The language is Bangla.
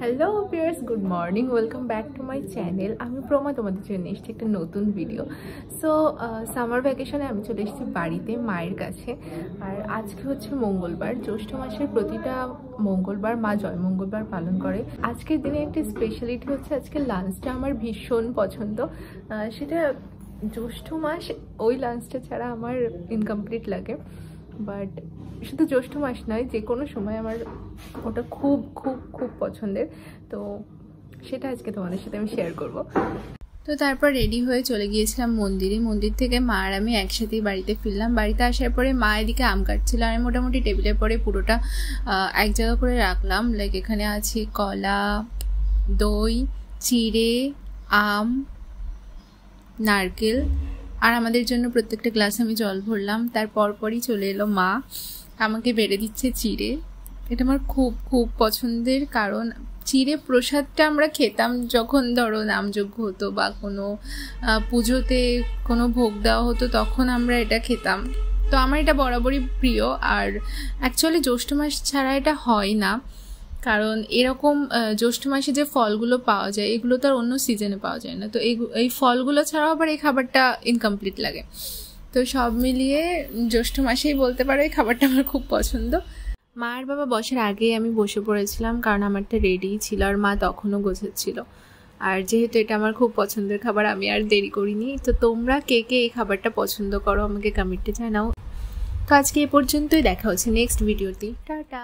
Hello viewers, good morning, welcome back to my channel. আমি প্রমা, তোমাদের জন্য এসেছি একটা নতুন ভিডিও। সো সামার ভ্যাকেশনে আমি চলে এসেছি বাড়িতে মায়ের কাছে। আর আজকে হচ্ছে মঙ্গলবার, জ্যৈষ্ঠ মাসের প্রতিটা মঙ্গলবার মা জয় মঙ্গলবার পালন করে। আজকের দিনে একটা স্পেশালিটি হচ্ছে আজকে লাঞ্চটা আমার ভীষণ পছন্দ। সেটা জ্যৈষ্ঠ মাস, ওই লাঞ্চটা ছাড়া আমার ইনকমপ্লিট লাগে। বাট শুধু জ্যৈষ্ঠ মাস নয়, যে কোনো সময় আমার ওটা খুব খুব খুব পছন্দের। তো সেটা আজকে তোমাদের সাথে আমি শেয়ার করব। তো তারপর রেডি হয়ে চলে গিয়েছিলাম মন্দিরে। মন্দির থেকে মা আর আমি একসাথেই বাড়িতে ফিরলাম। বাড়িতে আসার পরে মা এদিকে আম কাটছিল, আমি মোটামুটি টেবিলের পরে পুরোটা এক জায়গা করে রাখলাম। লাইক এখানে আছে কলা, দই, চিড়ে, আম, নারকেল, আর আমাদের জন্য প্রত্যেকটা গ্লাসে আমি জল ভরলাম। তারপরই চলে এলো মা, আমাকে বেড়ে দিচ্ছে চিড়ে। এটা আমার খুব খুব পছন্দের, কারণ চিড়ে প্রসাদটা আমরা খেতাম যখন ধরো নামযজ্ঞ হতো বা কোনো পুজোতে কোনো ভোগ দেওয়া হতো, তখন আমরা এটা খেতাম। তো আমার এটা বরাবরই প্রিয়। আর অ্যাকচুয়ালি জ্যৈষ্ঠ মাস ছাড়া এটা হয় না, কারণ এরকম জ্যৈষ্ঠ মাসে যে ফলগুলো পাওয়া যায় এগুলো তো আর অন্য সিজনে পাওয়া যায় না। তো এই ফলগুলো ছাড়াও আবার এই খাবারটা ইনকমপ্লিট লাগে। তো সব মিলিয়ে জ্যৈষ্ঠ মাসেই বলতে পারো এই খাবারটা আমার খুব পছন্দ। মা আর বাবা বসার আগেই আমি বসে পড়েছিলাম, কারণ আমারটা রেডিই ছিল আর মা তখনও গোছাচ্ছিল। আর যেহেতু এটা আমার খুব পছন্দের খাবার, আমি আর দেরি করিনি। তো তোমরা কে কে এই খাবারটা পছন্দ করো আমাকে কমেন্টে জানাও। তো আজকে এ পর্যন্তই, দেখা হচ্ছে নেক্সট ভিডিওতে। টাটা।